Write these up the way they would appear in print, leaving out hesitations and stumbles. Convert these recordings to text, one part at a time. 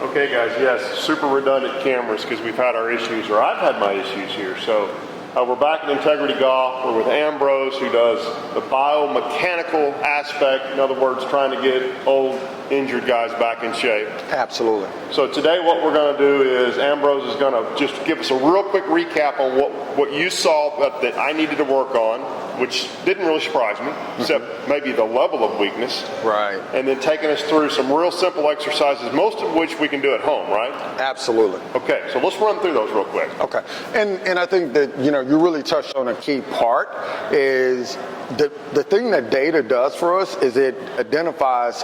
Okay guys, yes, super redundant cameras because we've had our issues, or I've had my issues here. So we're back at Integrity Golf. We're with Ambrose, who does the biomechanical aspect. In other words, trying to get old, injured guys back in shape. Absolutely. So today what we're going to do is Ambrose is going to just give us a real quick recap on what you saw that I needed to work on, which didn't really surprise me, except maybe the level of weakness. Right. And then taking us through some real simple exercises, most of which we can do at home, right? Absolutely. Okay, so let's run through those real quick. Okay. And I think that, you really touched on a key part is the thing that data does for us is it identifies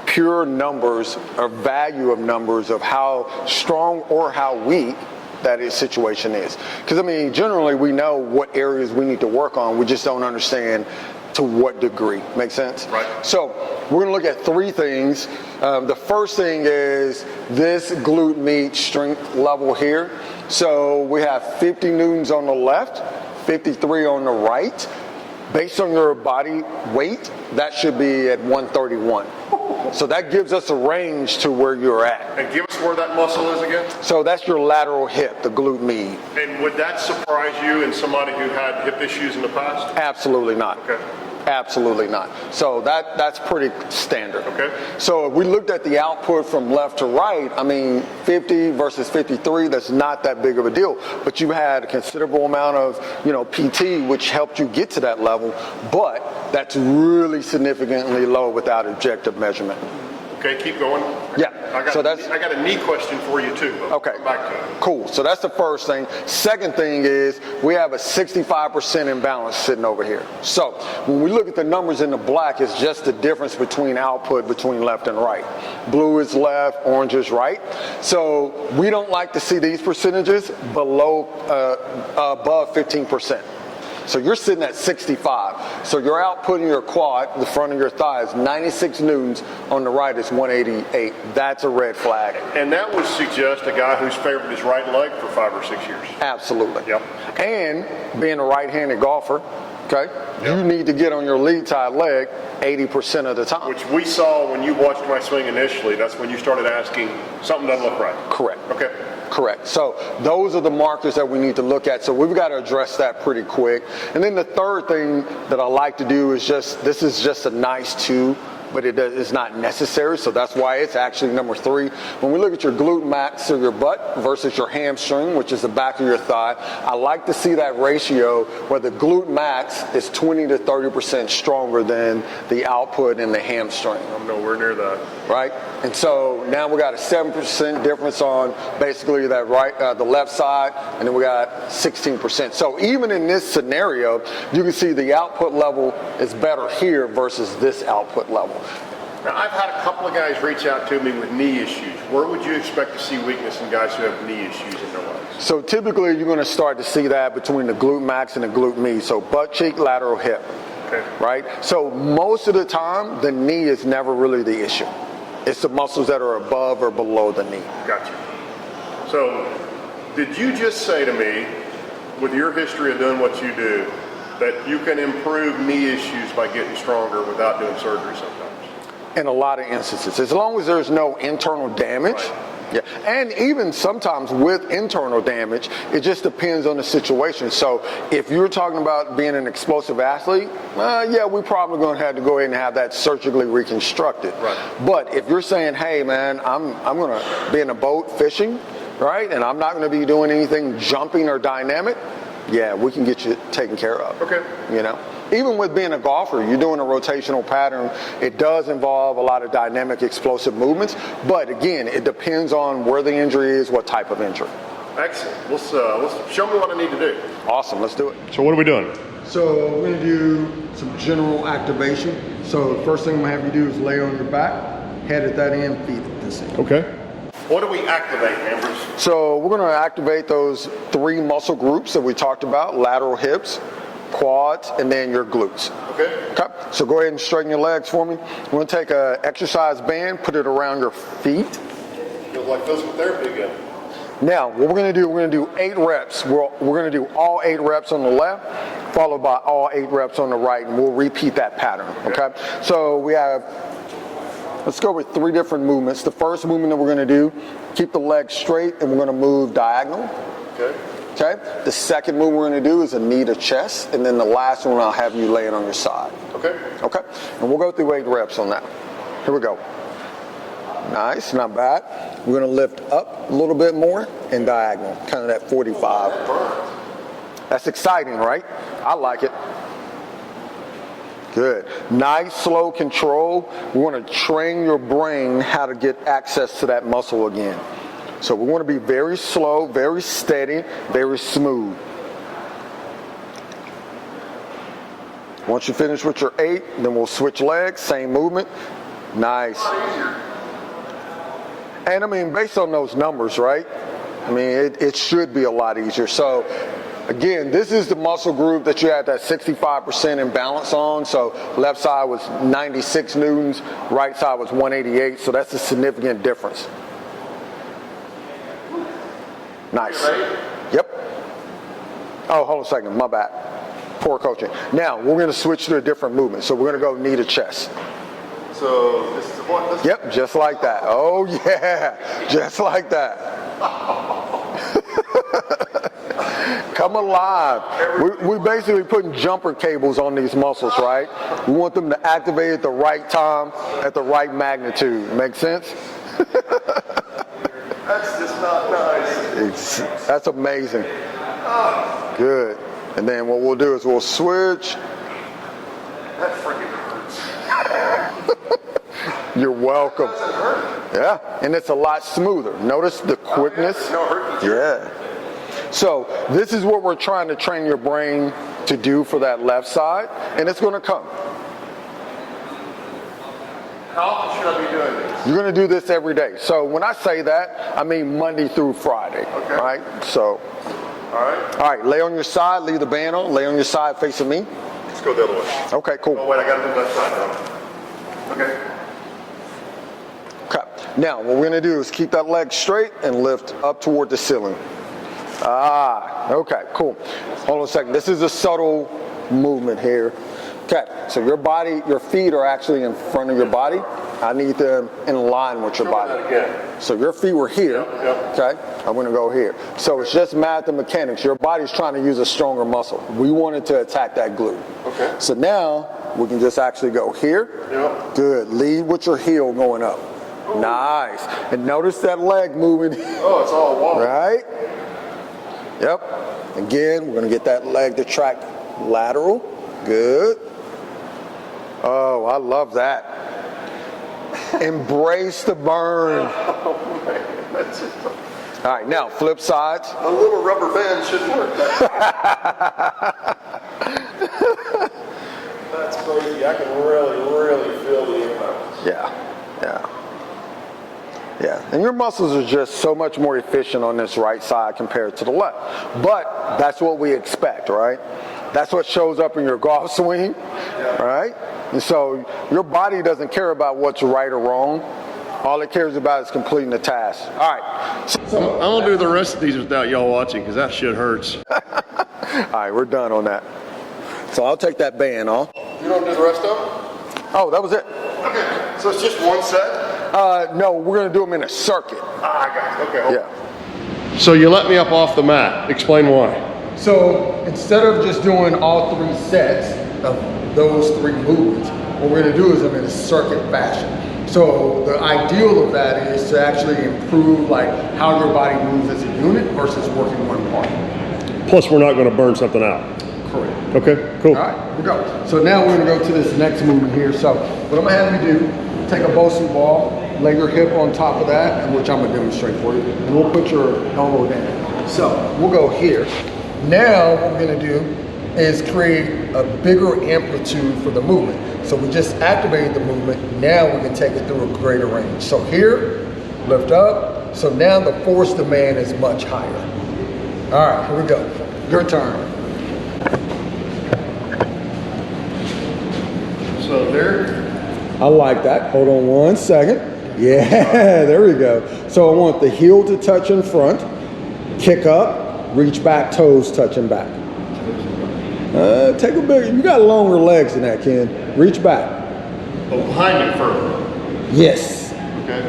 pure numbers or value of numbers of how strong or how weak that situation is. Because, generally we know what areas we need to work on. We just don't understand to what degree. Make sense? Right. So we're going to look at three things. The first thing is this glute med strength level here. So we have 50 newtons on the left, 53 on the right. Based on your body weight, that should be at 131. So that gives us a range to where you're at. And give us where that muscle is again. So that's your lateral hip, the glute med. And would that surprise you in somebody who had hip issues in the past? Absolutely not. Okay. Absolutely not. So that's pretty standard. Okay. So if we looked at the output from left to right, 50 versus 53, that's not that big of a deal. But you had a considerable amount of, PT, which helped you get to that level, but that's really significantly low without objective measurement. Okay, keep going. Yeah. I got a knee question for you too. Okay. Come back to it. Cool. So that's the first thing. Second thing is we have a 65% imbalance sitting over here. So when we look at the numbers in the black, it's just the difference between output between left and right. Blue is left, orange is right. So we don't like to see these percentages below, above 15%. So you're sitting at 65. So your output in your quad, the front of your thigh, is 96 newtons. On the right is 188. That's a red flag. And that would suggest a guy who's favored his right leg for 5 or 6 years. Absolutely. Yep. And being a right-handed golfer, okay, you need to get on your lead side leg 80% of the time. Which we saw when you watched my swing initially. That's when you started asking, something doesn't look right. Correct. Okay. Correct. So those are the markers that we need to look at. So we've got to address that pretty quick. And then the third thing that I like to do is this is just a nice two, but it is not necessary. So that's why it's actually number 3. When we look at your glute max or your butt versus your hamstring, which is the back of your thigh, I like to see that ratio where the glute max is 20 to 30% stronger than the output in the hamstring. I'm nowhere near that. Right? And so now we got a 7% difference on basically that the left side, and then we got 16%. So even in this scenario, you can see the output level is better here versus this output level. Now, I've had a couple of guys reach out to me with knee issues. Where would you expect to see weakness in guys who have knee issues in their legs? So typically you're going to start to see that between the glute max and the glute med. So butt cheek, lateral hip. Okay. Right? So most of the time, the knee is never really the issue. It's the muscles that are above or below the knee. Gotcha. So did you just say to me, with your history of doing what you do, that you can improve knee issues by getting stronger without doing surgery sometimes? In a lot of instances, as long as there's no internal damage. Right. Yeah, and even sometimes with internal damage, it just depends on the situation. So if you're talking about being an explosive athlete, we're probably going to have to go ahead and have that surgically reconstructed. Right. But if you're saying, hey man, I'm going to be in a boat fishing, right, and I'm not going to be doing anything jumping or dynamic, yeah, we can get you taken care of. Okay. Even with being a golfer, you're doing a rotational pattern. It does involve a lot of dynamic, explosive movements. But again, it depends on where the injury is, what type of injury. Excellent. Let's show me what I need to do. Awesome. Let's do it. So what are we doing? So we're going to do some general activation. So the first thing I'm going to have you do is lay on your back, head at that end, feet at this end. Okay. What do we activate, Ambrose? So we're going to activate those 3 muscle groups that we talked about: lateral hips, quads, and then your glutes. Okay. So go ahead and straighten your legs for me. We're going to take an exercise band, put it around your feet. Feels like physical therapy again. Now, what we're going to do, we're going to do 8 reps. We're going to do all 8 reps on the left, followed by all 8 reps on the right, and we'll repeat that pattern. Okay. So we have let's go with 3 different movements. The first movement that we're going to do, keep the legs straight, and we're going to move diagonal. Okay. Okay. The second move we're going to do is a knee to chest, and then the last one I'll have you laying on your side. Okay. Okay. And we'll go through 8 reps on that. Here we go. Nice, not bad. We're going to lift up a little bit more and diagonal, kind of that 45. That's exciting, right? I like it. Good. Nice, slow control. We want to train your brain how to get access to that muscle again. So we want to be very slow, very steady, very smooth. Once you finish with your 8, then we'll switch legs, same movement. Nice. And I mean, based on those numbers, right? I mean, it should be a lot easier. So again, this is the muscle group that you had that 65% imbalance on. So left side was 96 newtons, right side was 188. So that's a significant difference. Nice. Yep. Oh, hold on a second. My bad. Poor coaching. Now, we're going to switch to a different movement. So we're going to go knee to chest. So this is what? Yep, just like that. Oh, yeah. Just like that. Come alive. We're basically putting jumper cables on these muscles, right? We want them to activate at the right time, at the right magnitude. Make sense? That's just not nice. That's amazing. Good. And then what we'll do is we'll switch. That freaking hurts. You're welcome. It doesn't hurt. Yeah, and it's a lot smoother. Notice the quickness. No hurt. Yeah. So this is what we're trying to train your brain to do for that left side, and it's going to come. How often should I be doing this? You're going to do this every day. So when I say that, I mean Monday through Friday. Okay. Right? So. All right, lay on your side, leave the band on, lay on your side facing me. Let's go the other way. Okay, cool. Oh, wait, I got to do that side now. Okay. Okay. Now, what we're going to do is keep that leg straight and lift up toward the ceiling. Ah, okay, cool. Hold on a second. This is a subtle movement here. Okay, so your feet are actually in front of your body. I need them in line with your body. So your feet were here, okay? I'm gonna go here. So it's just math and mechanics. Your body's trying to use a stronger muscle. We wanted to attack that glute. Okay. So now we can just actually go here. Yep. Good, lead with your heel going up. Ooh. Nice, and notice that leg moving. Oh, it's all wall. Right? Yep. Again, we're gonna get that leg to track lateral. Good. Oh, I love that. Embrace the burn. Oh, man. That's just All right, now flip sides. a little rubber band should work. That's crazy. I can really feel the impact. Yeah. And your muscles are just so much more efficient on this right side compared to the left. But that's what we expect, right? That's what shows up in your golf swing, right? And so your body doesn't care about what's right or wrong. All it cares about is completing the task. All right. I'm gonna do the rest of these without y'all watching because that shit hurts. All right, we're done on that. So I'll take that band off. You don't do the rest of them? Oh, that was it. Okay. So it's just one set? No, we're gonna do them in a circuit. I got it. Okay. Hold on. Yeah. So you let me up off the mat. Explain why. So instead of just doing all 3 sets of those 3 movements, what we're gonna do is them in a circuit fashion. So the ideal of that is to actually improve like how your body moves as a unit versus working one part. Plus, we're not gonna burn something out. Correct. Okay, cool. All right, here we go. So now we're gonna go to this next movement here. So what I'm gonna have you do, take a Bosu ball, lay your hip on top of that, which I'm gonna demonstrate for you, and we'll put your elbow down. So we'll go here. Now what we're gonna do is create a bigger amplitude for the movement. So we just activated the movement, now we can take it through a greater range. So here, lift up, so now the force demand is much higher. All right, here we go, your turn. So there. I like that, hold on one second. Yeah, there we go. So I want the heel to touch in front, kick up, reach back, toes touching back. Take a big, you got longer legs than that, Ken. Reach back. Oh, behind me further. Yes. Okay.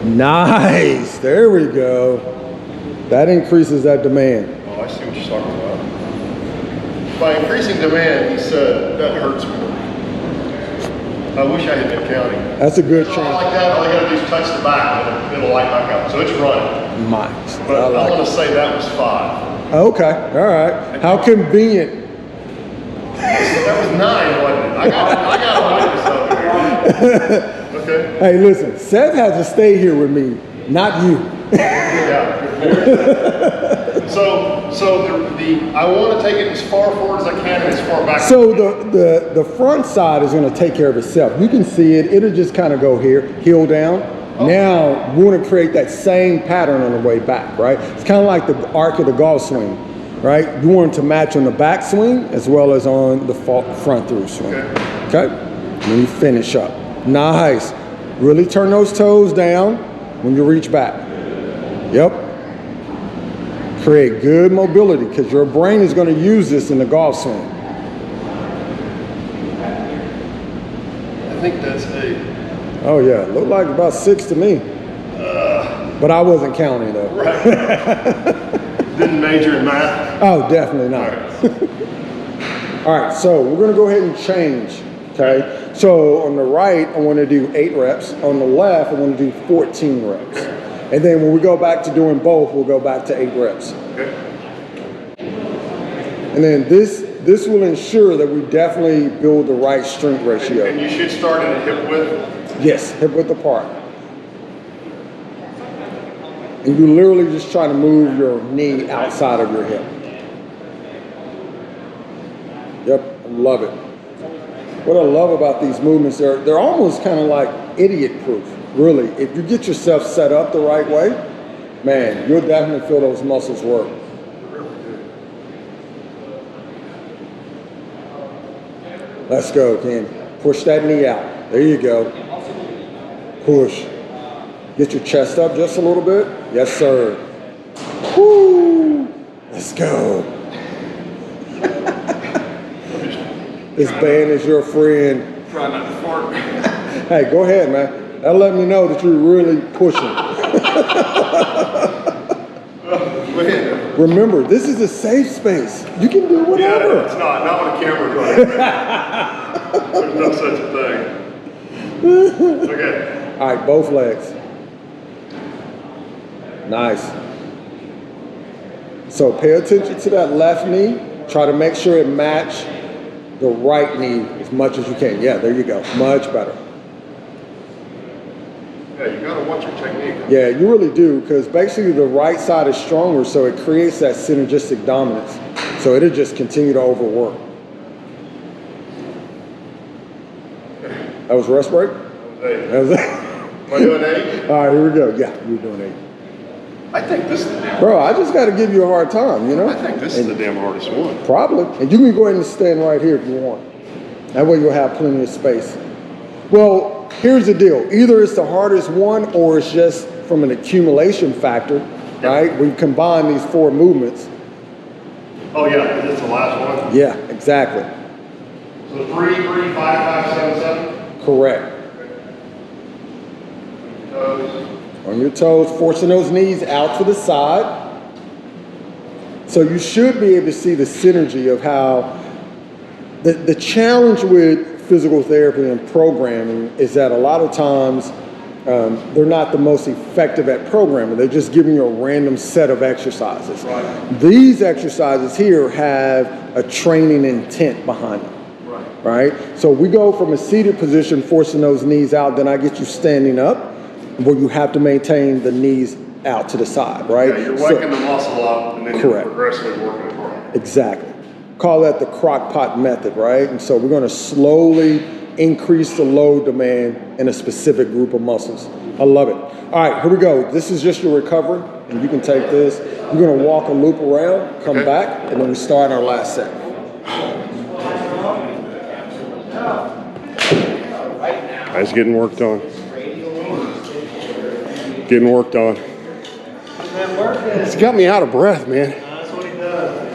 Nice. There we go. That increases that demand. Oh, I see what you're talking about. By increasing demand, he said, that hurts more. I wish I had been counting. That's a good So change. like that, all you gotta do is touch the back and it'll light back up. So it's running. Nice. But I like want to say that was 5. Okay. All right. How convenient. That was 9, wasn't it? I got a witness over here. Okay. Hey, listen, Seth has to stay here with me, not you. Yeah. So I want to take it as far forward as I can and as far back. So the front side is going to take care of itself. You can see it. It'll just kind of go here, heel down. Okay. Now we want to create that same pattern on the way back, right? It's kind of like the arc of the golf swing, right? You want it to match on the back swing as well as on the front through swing. Okay? And then you finish up. Nice. Really turn those toes down when you reach back. Yep. Create good mobility because your brain is going to use this in the golf swing. I think that's 8. Oh yeah, looked like about 6 to me. But I wasn't counting though. Right. Didn't major in math? Oh, definitely not. All right, so we're going to go ahead and change. Okay, so on the right, I want to do 8 reps. On the left, I want to do 14 reps. And then when we go back to doing both, we'll go back to 8 reps. Okay. And then this will ensure that we definitely build the right strength ratio. And you should start at hip width? Yes, hip width apart. And you literally just try to move your knee outside of your hip. Yep, I love it. What I love about these movements, they're almost kind of like idiot-proof. Really, if you get yourself set up the right way, man, you'll definitely feel those muscles work. Let's go, Ken. Push that knee out. There you go. Push. Get your chest up just a little bit. Yes, sir. Woo! Let's go. This band is your friend. Try not to fart. Hey, go ahead, man. That'll let me know that you're really pushing. Remember, this is a safe space. You can do whatever. Yeah, it's not with a camera going. There's no such a thing. Okay. All right, both legs. Nice. So pay attention to that left knee. Try to make sure it match the right knee as much as you can. Yeah, there you go. Much better. Yeah, you gotta watch your technique. Yeah, you really do, because basically the right side is stronger, so it creates that synergistic dominance. So it'll just continue to overwork. That was rest break? That was 8. Am I doing 8? All right, here we go. Yeah, you're doing 8. I think this is the damn Bro, I just got to give you a hard time, you know? I think this is the damn hardest one. Probably. And you can go ahead and stand right here if you want. That way you'll have plenty of space. Well, here's the deal. Either it's the hardest one or it's just from an accumulation factor, right? We combine these 4 movements. Oh yeah, is this the last one? Yeah, exactly. So 3, 3, 5, 5, 7, 7? Correct. Toes. On your toes, forcing those knees out to the side. So you should be able to see the synergy of how the challenge with physical therapy and programming is that a lot of times they're not the most effective at programming. They're just giving you a random set of exercises. Right. These exercises here have a training intent behind them. Right? So we go from a seated position, forcing those knees out, then I get you standing up, where you have to maintain the knees out to the side, right? Yeah, you're waking the muscle up and then correct. You're progressively working it apart. Exactly. Call that the crock pot method, right? And so we're going to slowly increase the load demand in a specific group of muscles. I love it. All right, here we go. This is just your recovery, and you can take this. You're going to walk a loop around, come back, and then we start our last set. Guys, getting worked on. Getting worked on. It's got me out of breath, man. That's what he does.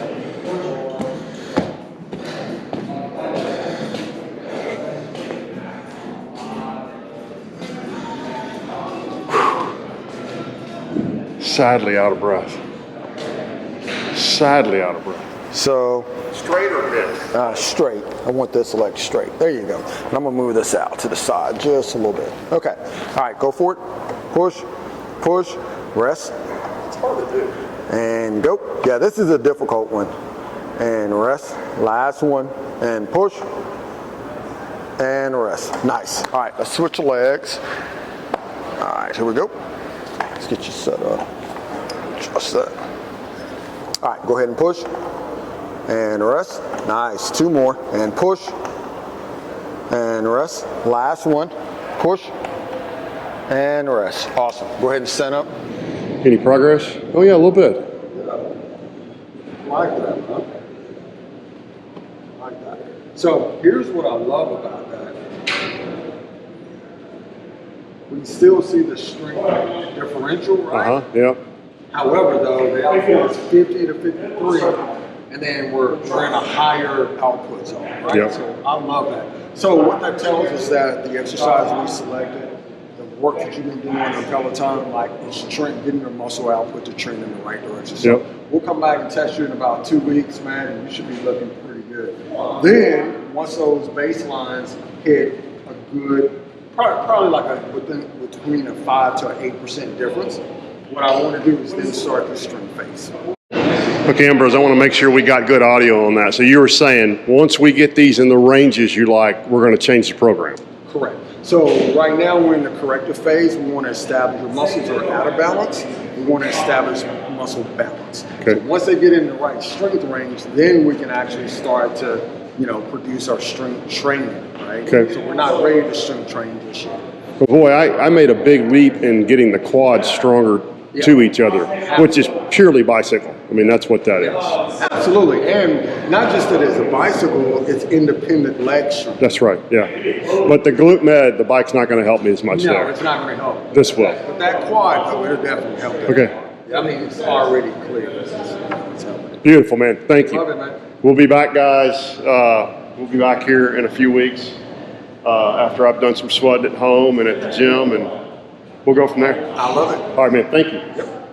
Sadly out of breath. Sadly out of breath. So, Straight or bent? straight. I want this leg straight. There you go. And I'm gonna move this out to the side just a little bit. Okay. All right, go for it. Push, push, rest. It's hard to do. And go. Yeah, this is a difficult one. And rest. Last one. And push. And rest. Nice. All right, let's switch the legs. All right, here we go. Let's get you set up. Just that. All right, go ahead and push. And rest. Nice. Two more. And push. And rest. Last one. Push. And rest. Awesome. Go ahead and stand up. Any progress? Oh yeah, a little bit. Like that, huh? Like that. So here's what I love about that. We can still see the strength differential, right? Yeah. However, though, the output is 50 to 53, and then we're in a higher output zone, right? Yep. So I love that. So what that tells us that the exercise we selected, the work that you've been doing on Peloton, like it's getting your muscle output to trend in the right direction. So Yep. we'll come back and test you in about 2 weeks, man, and you should be looking pretty good. Then, once those baselines hit a good, probably like between a 5 to 8% difference, what I want to do is then start the strength phase. Okay, Ambrose, I want to make sure we got good audio on that. So you were saying once we get these in the ranges you like, we're going to change the program. Correct. So right now we're in the corrective phase. We want to establish your muscles are out of balance. We want to establish muscle balance. Okay. So once they get in the right strength range, then we can actually start to, produce our strength training, right? Okay. So we're not ready to strength train just yet. But boy, I made a big leap in getting the quads stronger to each other, which is purely bicycle. I mean, that's what that is. Absolutely. And not just that it's a bicycle, it's independent leg strength. That's right, yeah. But the glute med, the bike's not going to help me as much No, there. it's not going to help. This will. But that quad, though, it'll definitely help. That. Okay. I mean, it's already clear. It's helping. Beautiful, man. Thank you. Love it, man. We'll be back, guys. We'll be back here in a few weeks after I've done some sweating at home and at the gym, and we'll go from there. I love it. All right, man. Thank you. Yep.